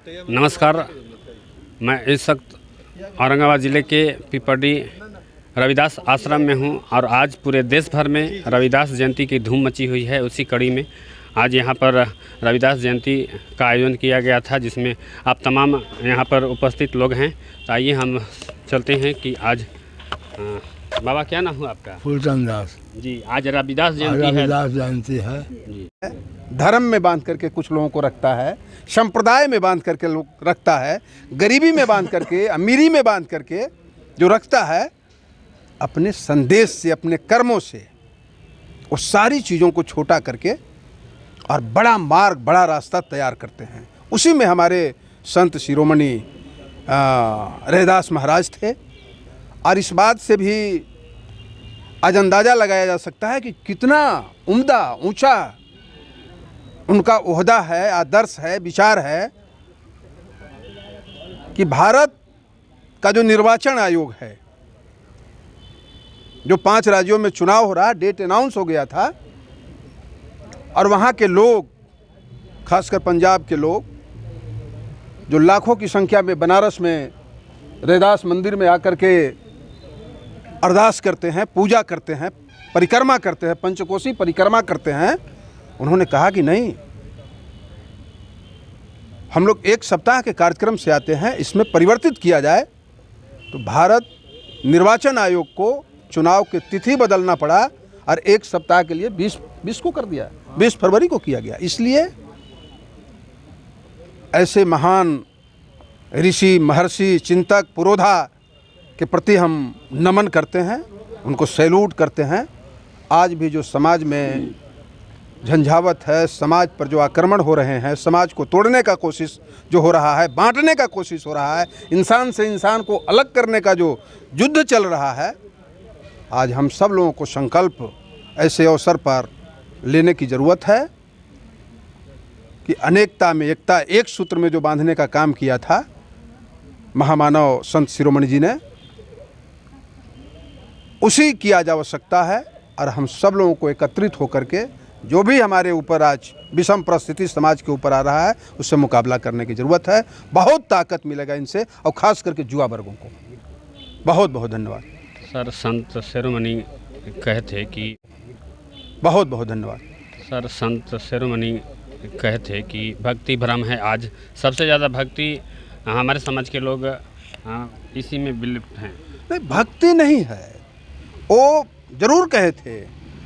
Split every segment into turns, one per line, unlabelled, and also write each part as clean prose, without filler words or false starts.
नमस्कार। मैं इस वक्त औरंगाबाद ज़िले के पिपरडी रविदास आश्रम में हूं और आज पूरे देश भर में रविदास जयंती की धूम मची हुई है। उसी कड़ी में आज यहां पर रविदास जयंती का आयोजन किया गया था, जिसमें आप तमाम यहां पर उपस्थित लोग हैं। तो आइए हम चलते हैं कि आज बाबा क्या नाम हुआ आपका?
फूलचंद दास
जी। आज रविदास जयंती है।
रविदास जयंती है
जी।
धर्म में बांध करके कुछ लोगों को रखता है, संप्रदाय में बांध करके लोग रखता है, गरीबी में बांध करके, अमीरी में बांध करके जो रखता है, अपने संदेश से, अपने कर्मों से वो सारी चीज़ों को छोटा करके और बड़ा मार्ग, बड़ा रास्ता तैयार करते हैं। उसी में हमारे संत शिरोमणि रविदास महाराज थे। और इस बात से भी आज अंदाज़ा लगाया जा सकता है कि कितना उम्दा, ऊंचा उनका ओहदा है, आदर्श है, विचार है कि भारत का जो निर्वाचन आयोग है, जो 5 राज्यों में चुनाव हो रहा, डेट अनाउंस हो गया था और वहाँ के लोग, खासकर पंजाब के लोग, जो लाखों की संख्या में बनारस में रविदास मंदिर में आकर के अरदास करते हैं, पूजा करते हैं, परिक्रमा करते हैं, पंचकोसी परिक्रमा करते हैं, उन्होंने कहा कि नहीं, हम लोग 1 सप्ताह के कार्यक्रम से आते हैं, इसमें परिवर्तित किया जाए। तो भारत निर्वाचन आयोग को चुनाव की तिथि बदलना पड़ा और 1 सप्ताह के लिए 20 को कर दिया, 20 फरवरी को किया गया। इसलिए ऐसे महान ऋषि, महर्षि, चिंतक, पुरोधा के प्रति हम नमन करते हैं, उनको सैल्यूट करते हैं। आज भी जो समाज में झंझावत है, समाज पर जो आक्रमण हो रहे हैं, समाज को तोड़ने का कोशिश जो हो रहा है, बांटने का कोशिश हो रहा है, इंसान से इंसान को अलग करने का जो युद्ध चल रहा है, आज हम सब लोगों को संकल्प ऐसे अवसर पर लेने की ज़रूरत है कि अनेकता में एकता, एक सूत्र में जो बांधने का काम किया था महामानव संत शिरोमणि जी ने, उसी की आज आवश्यकता है। और हम सब लोगों को एकत्रित होकर के जो भी हमारे ऊपर आज विषम परिस्थिति समाज के ऊपर आ रहा है, उससे मुकाबला करने की ज़रूरत है। बहुत ताकत मिलेगा इनसे, और ख़ास करके युवा वर्गों को। बहुत बहुत धन्यवाद
सर। संत शिरोमणि कहे थे कि
बहुत बहुत धन्यवाद
सर। संत शिरोमणि कहे थे कि भक्ति भ्रम है। आज सबसे ज़्यादा भक्ति हमारे समाज के लोग इसी में विलिप्त हैं।
नहीं, भक्ति नहीं है, वो जरूर कहे थे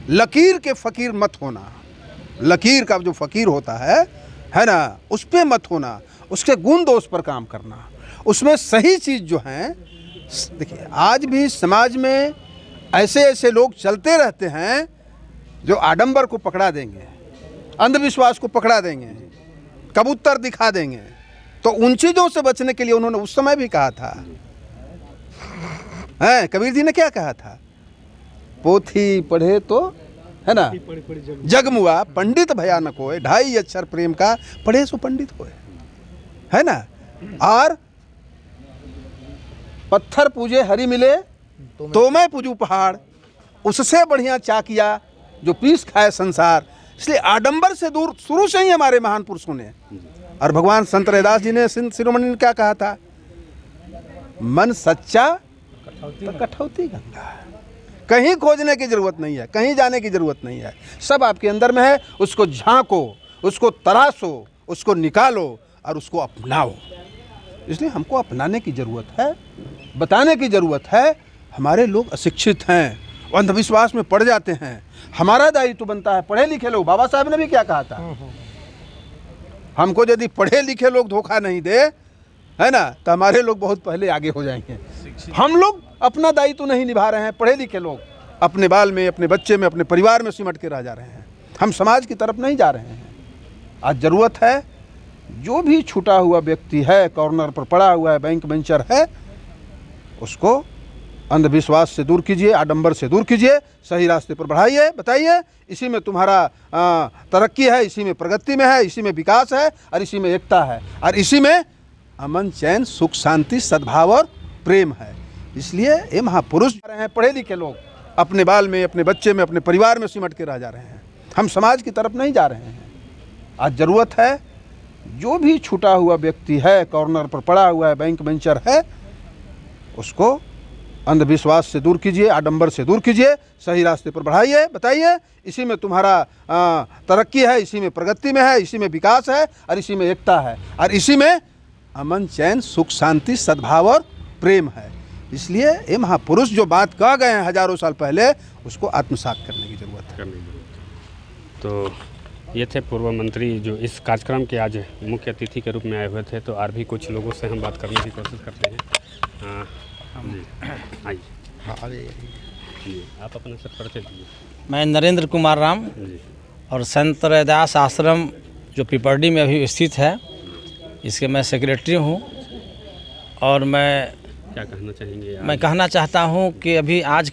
लकीर के फ़कीर मत होना। लकीर का जो फ़कीर होता है ना, उस पर मत होना, उसके गुण दोष पर काम करना, उसमें सही चीज़ जो है। देखिए, आज भी समाज में ऐसे ऐसे लोग चलते रहते हैं जो आडंबर को पकड़ा देंगे, अंधविश्वास को पकड़ा देंगे, कबूतर दिखा देंगे। तो उन चीज़ों से बचने के लिए उन्होंने उस समय भी कहा था, कबीर जी ने क्या कहा था? पोथी पढ़े तो, है ना, जगमुआ पंडित भयानक होए, 2.5 अक्षर प्रेम का पढ़े सो पंडित होए, है ना। और पत्थर पूजे हरि मिले तो मैं पूजू पहाड़, उससे बढ़िया चाकिया जो पीस खाए संसार। इसलिए आडंबर से दूर शुरू से ही हमारे महान पुरुषों ने, और भगवान संत रविदास जी ने, संत शिरोमणि ने क्या कहा था? मन सच्चा तो कठौती गंगा। कहीं खोजने की ज़रूरत नहीं है, कहीं जाने की ज़रूरत नहीं है, सब आपके अंदर में है। उसको झांको, उसको तराशो, उसको निकालो और उसको अपनाओ। इसलिए हमको अपनाने की ज़रूरत है, बताने की ज़रूरत है। हमारे लोग अशिक्षित हैं, अंधविश्वास में पड़ जाते हैं। हमारा दायित्व तो बनता है, पढ़े लिखे लोग, बाबा साहब ने भी क्या कहा था, हमको यदि पढ़े लिखे लोग धोखा नहीं दे, है ना, तो हमारे लोग बहुत पहले आगे हो जाएंगे। हम लोग अपना दायित्व तो नहीं निभा रहे हैं, पढ़े लिखे लोग अपने बाल में, अपने बच्चे में, अपने परिवार में सिमट के रह जा रहे हैं। हम समाज की तरफ नहीं जा रहे हैं। आज ज़रूरत है, जो भी छूटा हुआ व्यक्ति है, कॉर्नर पर पड़ा हुआ है, बैंक बेंचर है, उसको अंधविश्वास से दूर कीजिए, आडंबर से दूर कीजिए, सही रास्ते पर बढ़ाइए, बताइए इसी में तुम्हारा तरक्की है, इसी में प्रगति में है, इसी में विकास है, और इसी में एकता है, और इसी में अमन, चैन, सुख, शांति, सद्भाव और प्रेम है। इसलिए ये महापुरुष रहे हैं, पढ़े लिखे लोग अपने बाल में, अपने बच्चे में, अपने परिवार में सिमट के रह जा रहे हैं। हम समाज की तरफ नहीं जा रहे हैं। आज ज़रूरत है जो भी छूटा हुआ व्यक्ति है, कॉर्नर पर पड़ा हुआ है, बैंक बेंचर है, उसको अंधविश्वास से दूर कीजिए, आडंबर से दूर कीजिए, सही रास्ते पर बढ़ाइए, बताइए इसी में तुम्हारा तरक्की है, इसी में प्रगति में है, इसी में विकास है और इसी में एकता है और इसी में अमन, चैन, सुख, शांति, सद्भाव और प्रेम है। इसलिए ये महापुरुष जो बात कह गए हैं हजारों साल पहले, उसको आत्मसात करने की जरूरत है।
तो ये थे पूर्व मंत्री जो इस कार्यक्रम के आज मुख्य अतिथि के रूप में आए हुए थे। तो और भी कुछ लोगों से हम बात करने की कोशिश करते हैं। आइए।
हाँ
जी, आप अपना सर परिचय दीजिए।
मैं नरेंद्र कुमार राम
जी,
और संत रविदास आश्रम जो पिपरडी में अभी स्थित है, इसके मैं सेक्रेटरी हूँ। और मैं
क्या कहना चाहेंगे?
मैं कहना चाहता हूँ कि अभी आज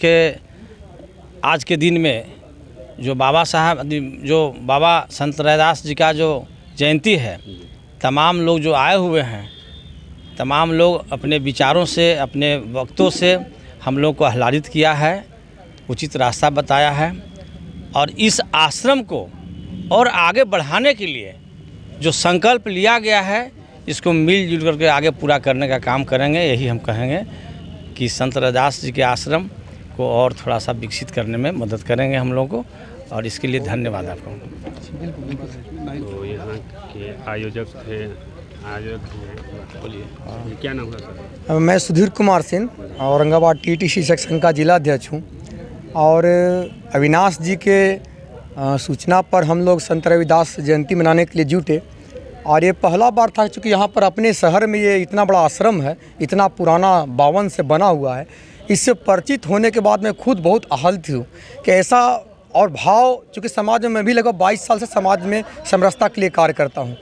के दिन में जो बाबा साहब, जो बाबा संत रविदास जी का जो जयंती है, तमाम लोग जो आए हुए हैं, तमाम लोग अपने विचारों से, अपने वक्तों से हम लोग को आह्लादित किया है, उचित रास्ता बताया है। और इस आश्रम को और आगे बढ़ाने के लिए जो संकल्प लिया गया है, इसको मिलजुल करके आगे पूरा करने का काम करेंगे। यही हम कहेंगे कि संत रविदास जी के आश्रम को और थोड़ा सा विकसित करने में मदद करेंगे हम लोगों को, और इसके लिए धन्यवाद आपको।
तो यहाँ के आयोजक थे, बोलिए क्या नाम है सर?
मैं सुधीर कुमार सिंह, औरंगाबाद टीटीसी सेक्शन का जिला अध्यक्ष हूँ। और अविनाश जी के सूचना पर हम लोग संत रविदास जयंती मनाने के लिए जुटे। और ये पहला बार था, चूँकि यहाँ पर अपने शहर में ये इतना बड़ा आश्रम है, इतना पुराना 52 से बना हुआ है। इससे परिचित होने के बाद मैं खुद बहुत आहत हूँ कि ऐसा और भाव, चूँकि समाज में मैं भी लगभग 22 साल से समाज में समरसता के लिए कार्य करता हूँ,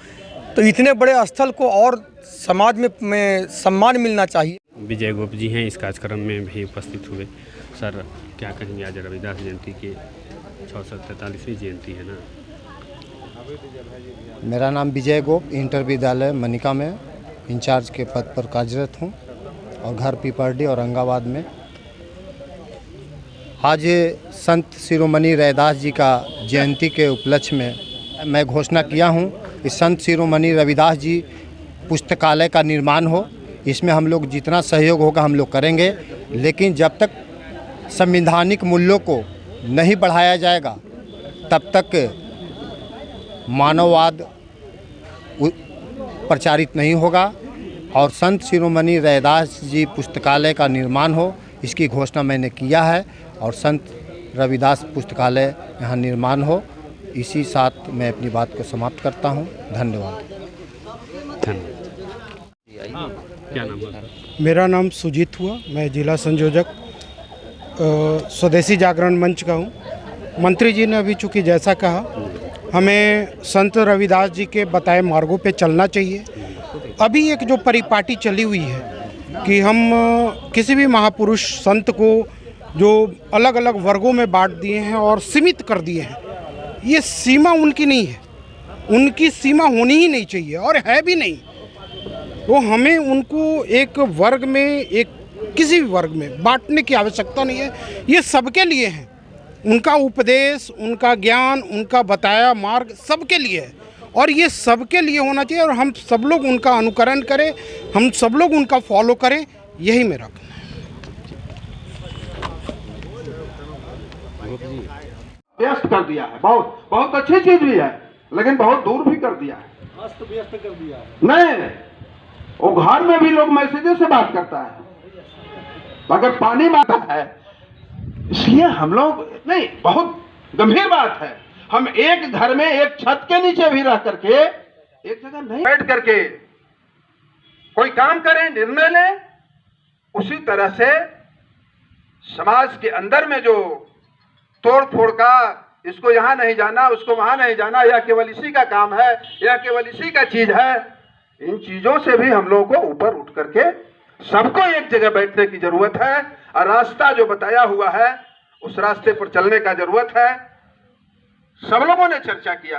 तो इतने बड़े स्थल को और समाज में सम्मान मिलना चाहिए।
विजय गोप जी हैं, इस कार्यक्रम में भी उपस्थित हुए। सर क्या कहेंगे, आज रविदास जयंती की 643वीं जयंती है ना?
मेरा नाम विजय गोप, इंटर विद्यालय मनिका में इंचार्ज के पद पर कार्यरत हूँ और घर पिपरडी औरंगाबाद में। आज संत शिरोमणि रविदास जी का जयंती के उपलक्ष्य में मैं घोषणा किया हूँ कि संत शिरोमणि रविदास जी पुस्तकालय का निर्माण हो। इसमें हम लोग जितना सहयोग होगा हम लोग करेंगे, लेकिन जब तक संवैधानिक मूल्यों को नहीं बढ़ाया जाएगा तब तक मानववाद प्रचारित नहीं होगा। और संत शिरोमणि रविदास जी पुस्तकालय का निर्माण हो, इसकी घोषणा मैंने किया है। और संत रविदास पुस्तकालय यहाँ निर्माण हो, इसी साथ मैं अपनी बात को समाप्त करता हूँ। धन्यवाद।
क्या नाम है?
मेरा नाम सुजीत हुआ, मैं जिला संयोजक स्वदेशी जागरण मंच का हूँ। मंत्री जी ने अभी चूँकि जैसा कहा, हमें संत रविदास जी के बताए मार्गों पे चलना चाहिए। अभी एक जो परिपाटी चली हुई है कि हम किसी भी महापुरुष संत को जो अलग अलग वर्गों में बांट दिए हैं और सीमित कर दिए हैं, ये सीमा उनकी नहीं है, उनकी सीमा होनी ही नहीं चाहिए और है भी नहीं। तो हमें उनको एक वर्ग में, एक किसी भी वर्ग में बांटने की आवश्यकता नहीं है। ये सबके लिए है, उनका उपदेश, उनका ज्ञान, उनका बताया मार्ग सबके लिए है और ये सबके लिए होना चाहिए। और हम सब लोग उनका अनुकरण करें, हम सब लोग उनका फॉलो करें, यही मेरा कहना है।
व्यस्त कर दिया है, बहुत बहुत अच्छी चीज भी है, लेकिन बहुत दूर भी कर दिया है,
अस्त व्यस्त कर दिया है।
नहीं, वो घर में भी लोग मैसेजों से बात करता है, अगर पानी मांगता है। इसलिए हम लोग नहीं, बहुत गंभीर बात है। हम एक घर में एक छत के नीचे भी रह करके एक जगह नहीं बैठ करके कोई काम करें, निर्णय लें। उसी तरह से समाज के अंदर में जो तोड़ फोड़ का, इसको यहाँ नहीं जाना, उसको वहां नहीं जाना, यह केवल इसी का काम है, यह केवल इसी का चीज है, इन चीजों से भी हम लोगों को ऊपर उठ करके सबको एक जगह बैठने की जरूरत है। और रास्ता जो बताया हुआ है, उस रास्ते पर चलने का जरूरत है। सब लोगों ने चर्चा किया।